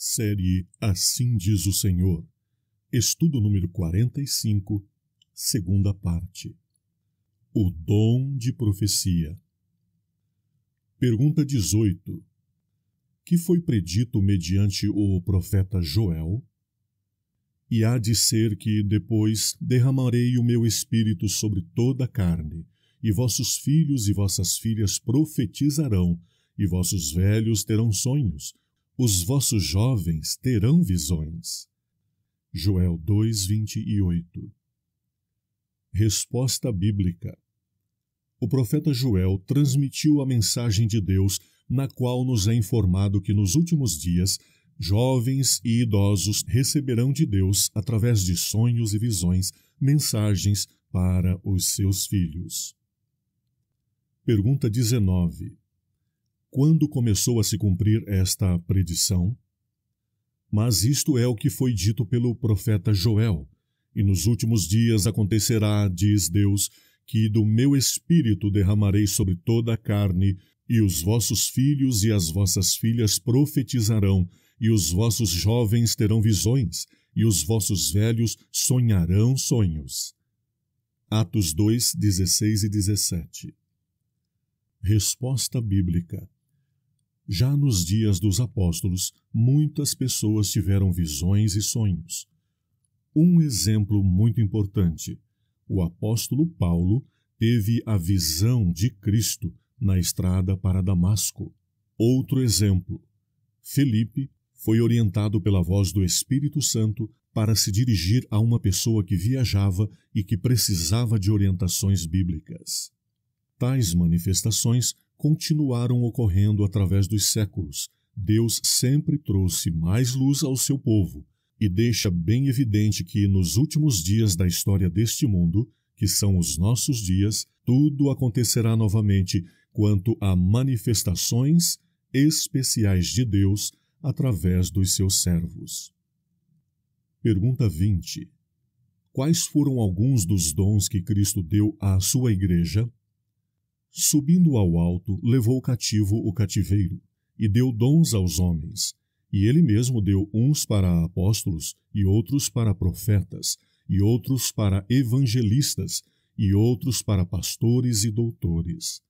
Série Assim Diz o Senhor. Estudo número 45, segunda parte. O dom de profecia. Pergunta 18. Que foi predito mediante o profeta Joel? E há de ser que depois derramarei o meu espírito sobre toda a carne, e vossos filhos e vossas filhas profetizarão, e vossos velhos terão sonhos, os vossos jovens terão visões. Joel 2:28. Resposta bíblica. O profeta Joel transmitiu a mensagem de Deus, na qual nos é informado que nos últimos dias, jovens e idosos receberão de Deus, através de sonhos e visões, mensagens para os seus filhos. Pergunta 19. Quando começou a se cumprir esta predição? Mas isto é o que foi dito pelo profeta Joel. E nos últimos dias acontecerá, diz Deus, que do meu espírito derramarei sobre toda a carne, e os vossos filhos e as vossas filhas profetizarão, e os vossos jovens terão visões, e os vossos velhos sonharão sonhos. Atos 2, 16 e 17. Resposta bíblica. Já nos dias dos apóstolos, muitas pessoas tiveram visões e sonhos. Um exemplo muito importante. O apóstolo Paulo teve a visão de Cristo na estrada para Damasco. Outro exemplo. Felipe foi orientado pela voz do Espírito Santo para se dirigir a uma pessoa que viajava e que precisava de orientações bíblicas. Tais manifestações continuaram ocorrendo através dos séculos. Deus sempre trouxe mais luz ao seu povo e deixa bem evidente que nos últimos dias da história deste mundo, que são os nossos dias, tudo acontecerá novamente quanto a manifestações especiais de Deus através dos seus servos. Pergunta 20. Quais foram alguns dos dons que Cristo deu à sua igreja? Subindo ao alto, levou cativo o cativeiro, e deu dons aos homens. E ele mesmo deu uns para apóstolos, e outros para profetas, e outros para evangelistas, e outros para pastores e doutores.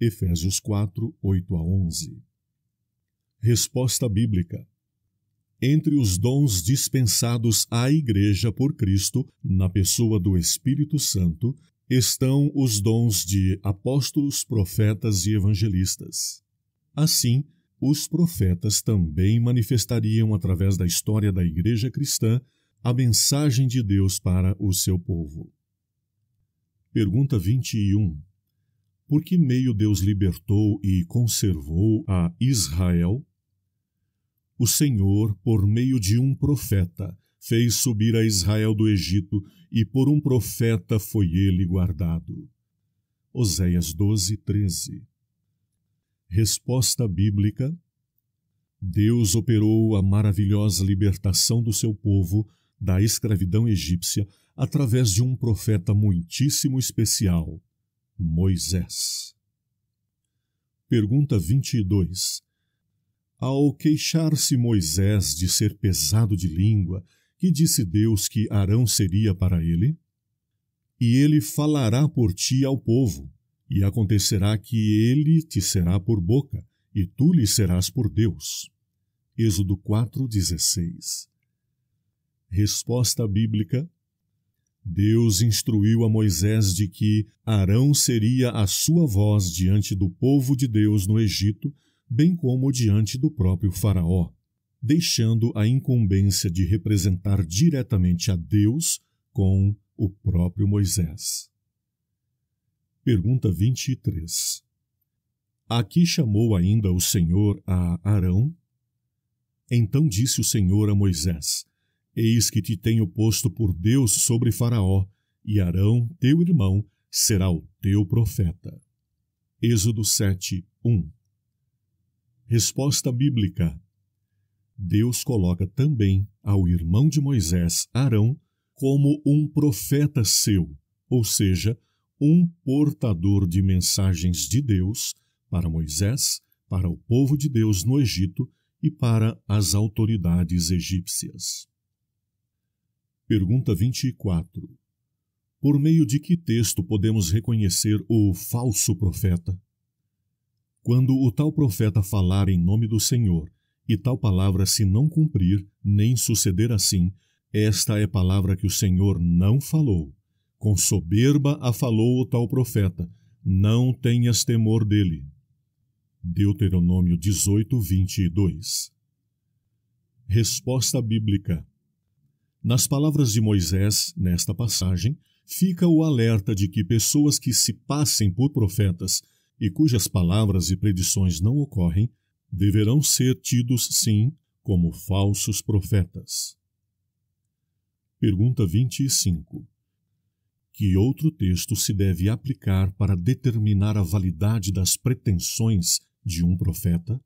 Efésios 4, 8 a 11. Resposta bíblica. Entre os dons dispensados à Igreja por Cristo, na pessoa do Espírito Santo, estão os dons de apóstolos, profetas e evangelistas. Assim, os profetas também manifestariam através da história da Igreja cristã a mensagem de Deus para o seu povo. Pergunta 21. Por que meio Deus libertou e conservou a Israel? O Senhor, por meio de um profeta, fez subir a Israel do Egito, e por um profeta foi ele guardado. Oséias 12, 13. Resposta bíblica. Deus operou a maravilhosa libertação do seu povo da escravidão egípcia através de um profeta muitíssimo especial, Moisés. Pergunta 22. Ao queixar-se Moisés de ser pesado de língua, que disse Deus que Arão seria para ele? E ele falará por ti ao povo, e acontecerá que ele te será por boca, e tu lhe serás por Deus. Êxodo 4:16. Resposta bíblica. Deus instruiu a Moisés de que Arão seria a sua voz diante do povo de Deus no Egito, bem como diante do próprio Faraó, deixando a incumbência de representar diretamente a Deus com o próprio Moisés. Pergunta 23. Aqui chamou ainda o Senhor a Arão? Então disse o Senhor a Moisés: Eis que te tenho posto por Deus sobre Faraó, e Arão, teu irmão, será o teu profeta. Êxodo 7, 1. Resposta bíblica. Deus coloca também ao irmão de Moisés, Arão, como um profeta seu, ou seja, um portador de mensagens de Deus para Moisés, para o povo de Deus no Egito e para as autoridades egípcias. Pergunta 24. Por meio de que texto podemos reconhecer o falso profeta? Quando o tal profeta falar em nome do Senhor, e tal palavra se não cumprir, nem suceder assim, esta é palavra que o Senhor não falou. Com soberba a falou o tal profeta, não tenhas temor dele. Deuteronômio 18, 22. Resposta bíblica. Nas palavras de Moisés, nesta passagem, fica o alerta de que pessoas que se passem por profetas e cujas palavras e predições não ocorrem, deverão ser tidos, sim, como falsos profetas. Pergunta 25. Que outro texto se deve aplicar para determinar a validade das pretensões de um profeta?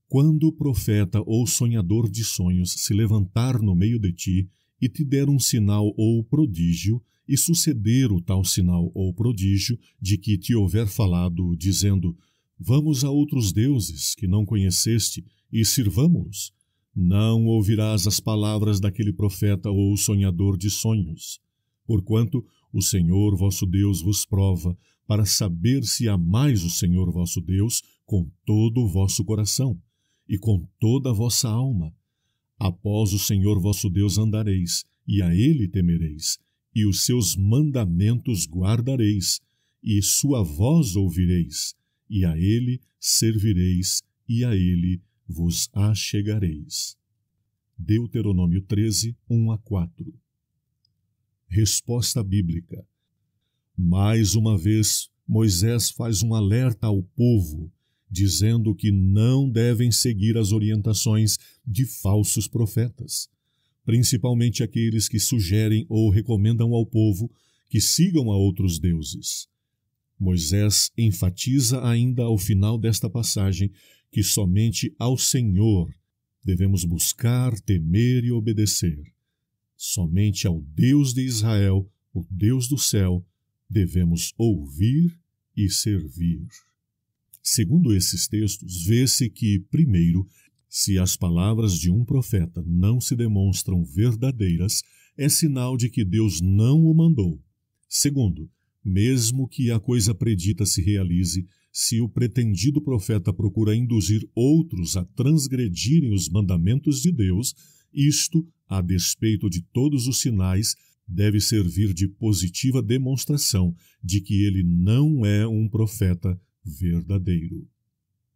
Quando o profeta ou sonhador de sonhos se levantar no meio de ti e te der um sinal ou prodígio, e suceder o tal sinal ou prodígio de que te houver falado, dizendo: vamos a outros deuses que não conheceste e sirvamo-los, não ouvirás as palavras daquele profeta ou sonhador de sonhos, porquanto o Senhor vosso Deus vos prova, para saber se amais o Senhor vosso Deus com todo o vosso coração e com toda a vossa alma. Após o Senhor vosso Deus andareis, e a Ele temereis, e os seus mandamentos guardareis, e sua voz ouvireis, e a Ele servireis, e a Ele vos achegareis. Deuteronômio 13, 1-4. Resposta bíblica. Mais uma vez, Moisés faz um alerta ao povo, dizendo que não devem seguir as orientações de falsos profetas, principalmente aqueles que sugerem ou recomendam ao povo que sigam a outros deuses. Moisés enfatiza ainda ao final desta passagem que somente ao Senhor devemos buscar, temer e obedecer. Somente ao Deus de Israel, o Deus do céu, devemos ouvir e servir. Segundo esses textos, vê-se que, primeiro, se as palavras de um profeta não se demonstram verdadeiras, é sinal de que Deus não o mandou. Segundo, mesmo que a coisa predita se realize, se o pretendido profeta procura induzir outros a transgredirem os mandamentos de Deus, isto, a despeito de todos os sinais, deve servir de positiva demonstração de que ele não é um profeta verdadeiro.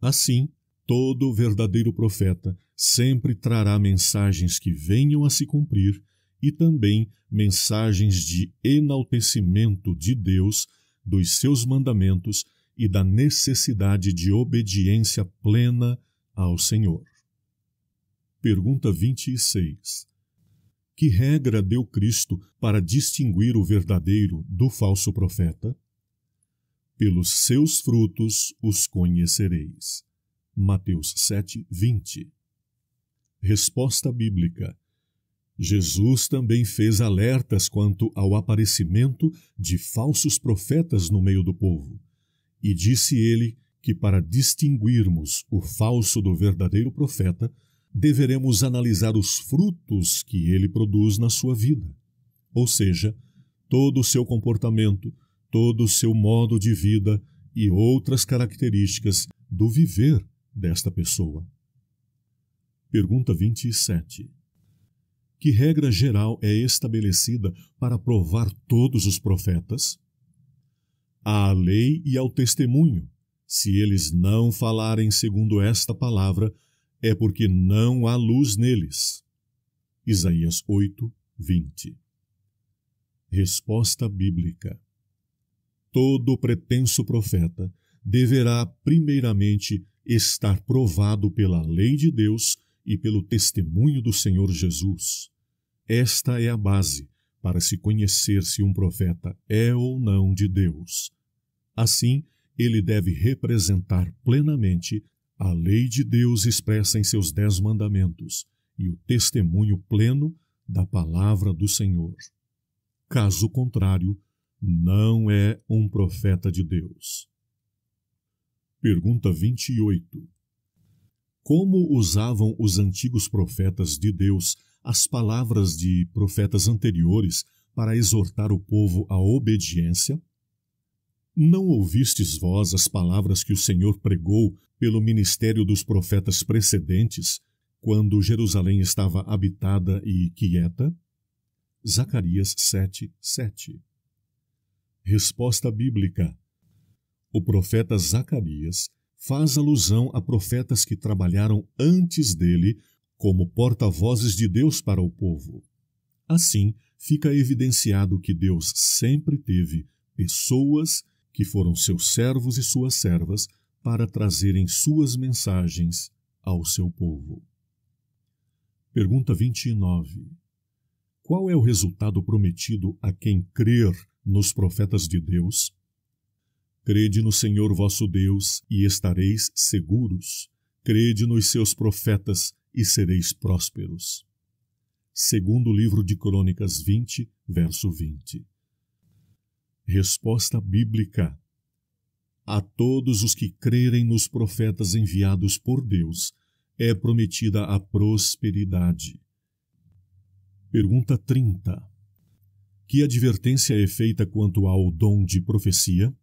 Assim, todo verdadeiro profeta sempre trará mensagens que venham a se cumprir e também mensagens de enaltecimento de Deus, dos seus mandamentos e da necessidade de obediência plena ao Senhor. Pergunta 26. Que regra deu Cristo para distinguir o verdadeiro do falso profeta? Pelos seus frutos os conhecereis. Mateus 7, 20. Resposta bíblica. Jesus também fez alertas quanto ao aparecimento de falsos profetas no meio do povo. E disse ele que para distinguirmos o falso do verdadeiro profeta, deveremos analisar os frutos que ele produz na sua vida. Ou seja, todo o seu comportamento, todo o seu modo de vida e outras características do viver desta pessoa. Pergunta 27. Que regra geral é estabelecida para provar todos os profetas? À lei e ao testemunho. Se eles não falarem segundo esta palavra, é porque não há luz neles. Isaías 8, 20. Resposta bíblica. Todo pretenso profeta deverá, primeiramente, estar provado pela lei de Deus e pelo testemunho do Senhor Jesus. Esta é a base para se conhecer se um profeta é ou não de Deus. Assim, ele deve representar plenamente a lei de Deus expressa em seus 10 mandamentos e o testemunho pleno da palavra do Senhor. Caso contrário, não é um profeta de Deus. Pergunta 28. Como usavam os antigos profetas de Deus as palavras de profetas anteriores para exortar o povo à obediência? Não ouvistes vós as palavras que o Senhor pregou pelo ministério dos profetas precedentes, quando Jerusalém estava habitada e quieta? Zacarias 7:7. Resposta bíblica. O profeta Zacarias faz alusão a profetas que trabalharam antes dele como porta-vozes de Deus para o povo. Assim, fica evidenciado que Deus sempre teve pessoas que foram seus servos e suas servas para trazerem suas mensagens ao seu povo. Pergunta 29. Qual é o resultado prometido a quem crer nos profetas de Deus? Crede no Senhor vosso Deus e estareis seguros. Crede nos seus profetas e sereis prósperos. Segundo livro de Crônicas 20, verso 20. Resposta bíblica. A todos os que crerem nos profetas enviados por Deus é prometida a prosperidade. Pergunta 30. Que advertência é feita quanto ao dom de profecia?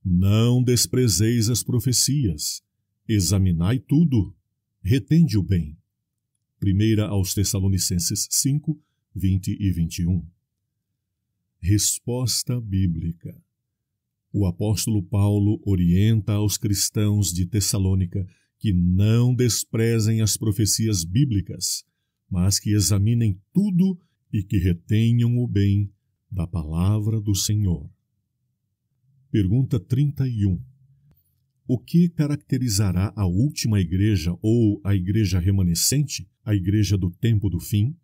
Não desprezeis as profecias. Examinai tudo. Retende o bem. 1 aos Tessalonicenses 5, 20 e 21. Resposta bíblica. O apóstolo Paulo orienta aos cristãos de Tessalônica que não desprezem as profecias bíblicas, mas que examinem tudo e que retenham o bem da palavra do Senhor. Pergunta 31. O que caracterizará a última igreja ou a igreja remanescente, a igreja do tempo do fim?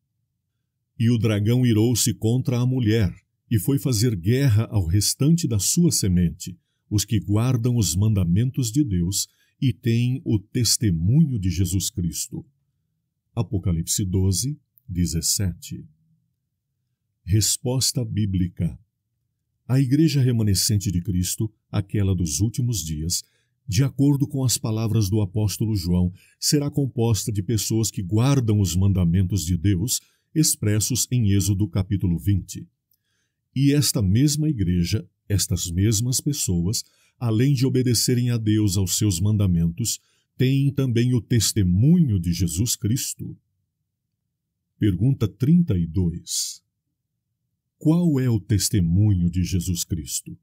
E o dragão irou-se contra a mulher e foi fazer guerra ao restante da sua semente, os que guardam os mandamentos de Deus e têm o testemunho de Jesus Cristo. Apocalipse 12, 17. Resposta bíblica. A igreja remanescente de Cristo, aquela dos últimos dias, de acordo com as palavras do apóstolo João, será composta de pessoas que guardam os mandamentos de Deus, expressos em Êxodo capítulo 20. E esta mesma igreja, estas mesmas pessoas, além de obedecerem a Deus aos seus mandamentos, têm também o testemunho de Jesus Cristo. Pergunta 32. Qual é o testemunho de Jesus Cristo?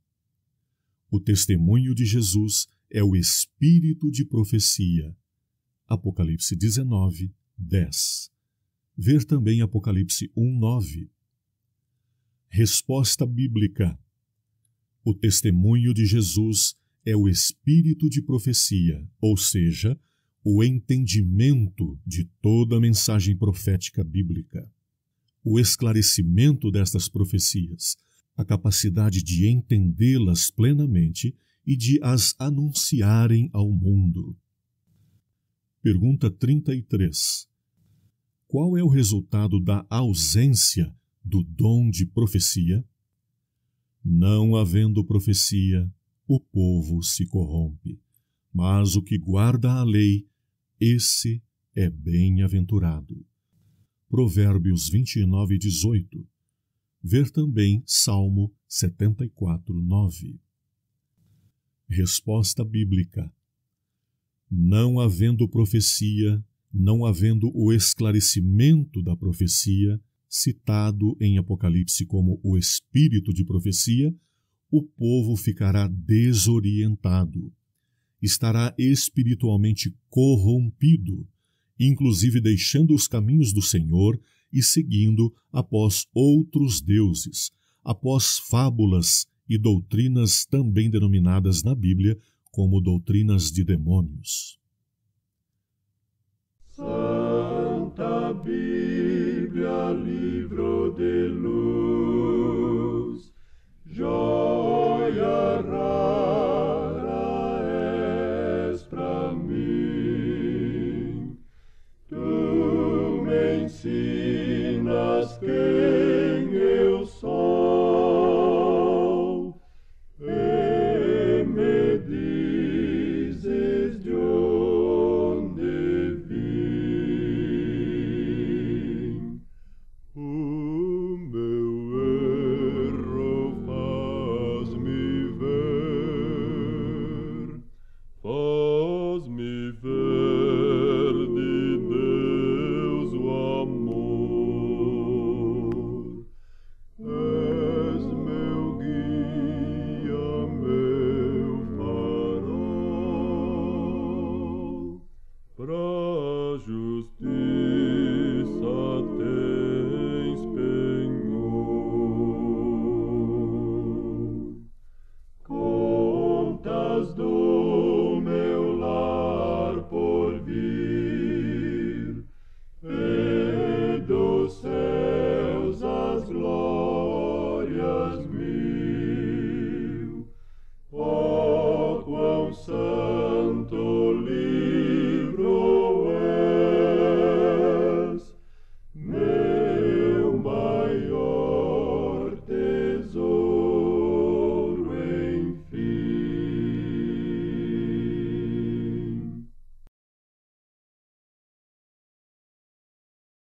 O testemunho de Jesus é o espírito de profecia. Apocalipse 19, 10. Ver também Apocalipse 1, 9. Resposta bíblica. O testemunho de Jesus é o espírito de profecia, ou seja, o entendimento de toda a mensagem profética bíblica. O esclarecimento destas profecias, a capacidade de entendê-las plenamente e de as anunciarem ao mundo. Pergunta 33. Qual é o resultado da ausência do dom de profecia? Não havendo profecia, o povo se corrompe, mas o que guarda a lei, esse é bem-aventurado. Provérbios 29, 18. Ver também Salmo 74, 9. Resposta bíblica. Não havendo profecia, não havendo o esclarecimento da profecia, citado em Apocalipse como o espírito de profecia, o povo ficará desorientado, estará espiritualmente corrompido, inclusive deixando os caminhos do Senhor e seguindo após outros deuses, após fábulas e doutrinas também denominadas na Bíblia como doutrinas de demônios. Santa Bíblia, livro de luz, joia rara és pra mim. Tu me ensinas quem eu sou e me dizes de onde as minhas